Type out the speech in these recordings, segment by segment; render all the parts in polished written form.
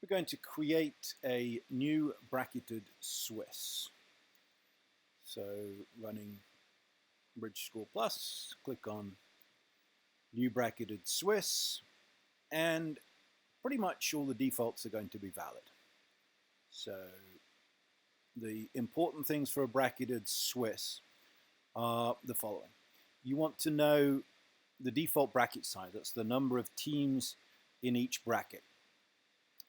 We're going to create a new bracketed Swiss. So running Bridgescore Plus, click on new bracketed Swiss, and pretty much all the defaults are going to be valid. So the important things for a bracketed Swiss are the following. You want to know the default bracket size. That's the number of teams in each bracket.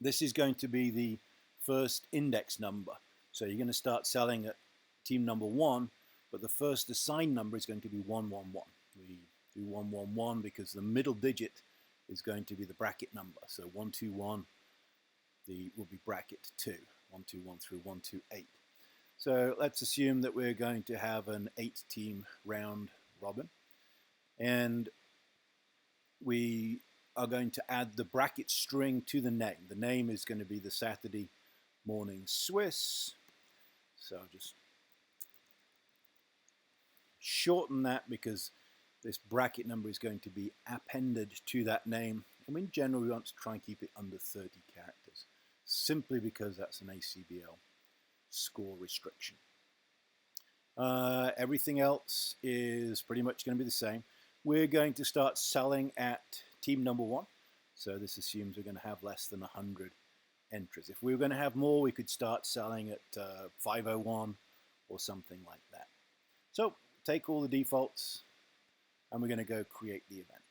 This is going to be the first index number. So you're going to start selling at team number 1, but the first assigned number is going to be 111. We do 111 because the middle digit is going to be the bracket number. So 121 will be bracket 2, 121 through 128. So let's assume that we're going to have an 8-team round robin, and we are going to add the bracket string to the name. The name is going to be the Saturday Morning Swiss. So I'll just shorten that because this bracket number is going to be appended to that name. And in general, we want to try and keep it under 30 characters, simply because that's an ACBL score restriction. Everything else is pretty much going to be the same. We're going to start selling at team number 1. So this assumes we're going to have less than 100 entries. If we were going to have more, we could start selling at 501 or something like that. So take all the defaults, and we're going to go create the event.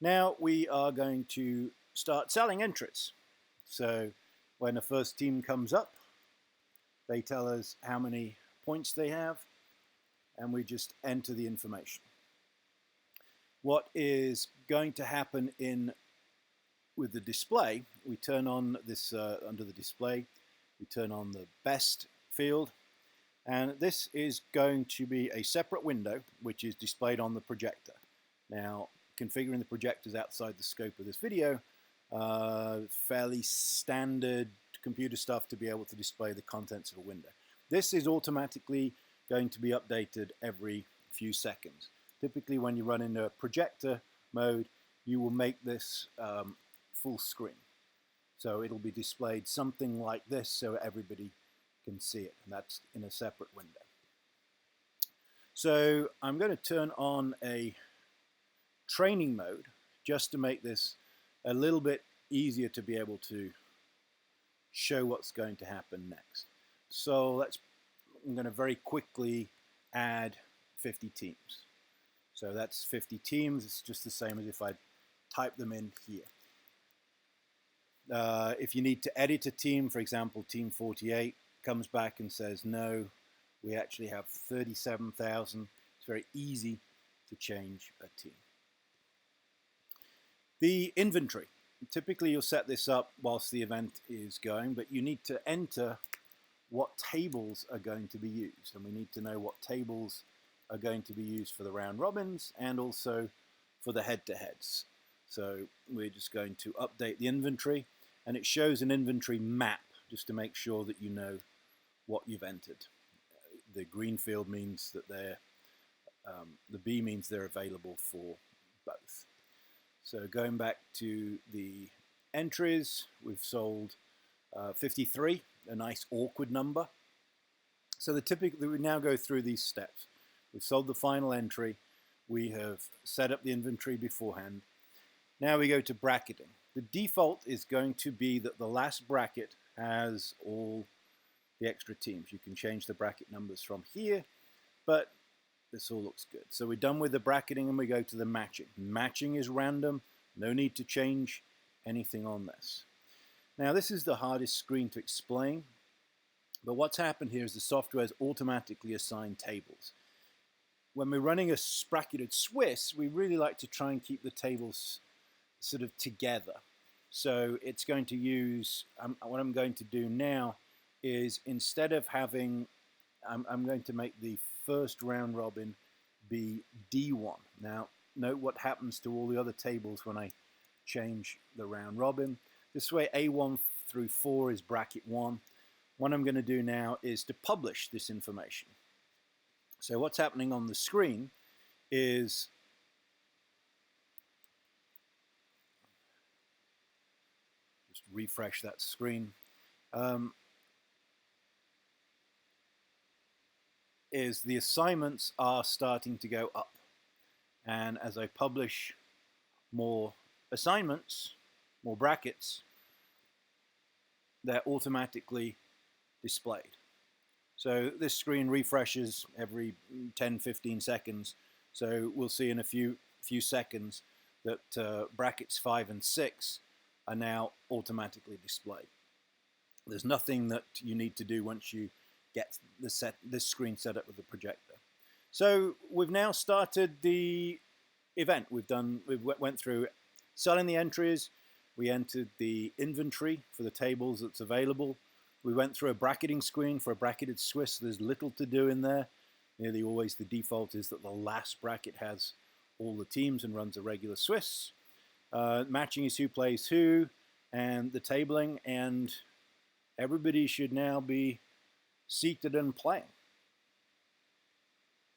Now we are going to start selling entries. So when the first team comes up, they tell us how many points they have, and we just enter the information. What is going to happen with the display, we turn on this under the display, we turn on the best field, and this is going to be a separate window which is displayed on the projector. Now, configuring the projector is outside the scope of this video. Fairly standard computer stuff to be able to display the contents of a window. This is automatically going to be updated every few seconds. Typically, when you run in a projector mode, you will make this full screen. So it'll be displayed something like this so everybody can see it, and that's in a separate window. So I'm going to turn on a training mode just to make this a little bit easier to be able to show what's going to happen next. So I'm going to very quickly add 50 teams. So that's 50 teams. It's just the same as if I type them in here. If you need to edit a team, for example, team 48 comes back and says, no, we actually have 37,000. It's very easy to change a team. The inventory. Typically, you'll set this up whilst the event is going, but you need to enter what tables are going to be used. And we need to know what tables are going to be used for the round robins and also for the head-to-heads. So we're just going to update the inventory, and it shows an inventory map just to make sure that you know what you've entered. The green field means that the B means they're available for both. So going back to the entries, we've sold 53, a nice awkward number. So we now go through these steps. We've sold the final entry. We have set up the inventory beforehand. Now we go to bracketing. The default is going to be that the last bracket has all the extra teams. You can change the bracket numbers from here, but this all looks good. So we're done with the bracketing and we go to the matching. Matching is random. No need to change anything on this. Now this is the hardest screen to explain, but what's happened here is the software has automatically assigned tables. When we're running a bracketed Swiss, we really like to try and keep the tables sort of together. So it's going to use, what I'm going to do now is instead of having, I'm going to make the first round robin be D1. Now note what happens to all the other tables when I change the round robin. This way A1 through 4 is bracket 1. What I'm going to do now is to publish this information. So what's happening on the screen is refresh that screen, is the assignments are starting to go up. And as I publish more assignments, more brackets, they're automatically displayed. So this screen refreshes every 10-15 seconds. So we'll see in a few seconds that brackets 5 and 6 are now automatically displayed. There's nothing that you need to do once you get this screen set up with the projector. So we've now started the event. We went through selling the entries. We entered the inventory for the tables that's available. We went through a bracketing screen for a bracketed Swiss. There's little to do in there. Nearly always the default is that the last bracket has all the teams and runs a regular Swiss. Matching is who plays who, and the tabling, and everybody should now be seated and playing.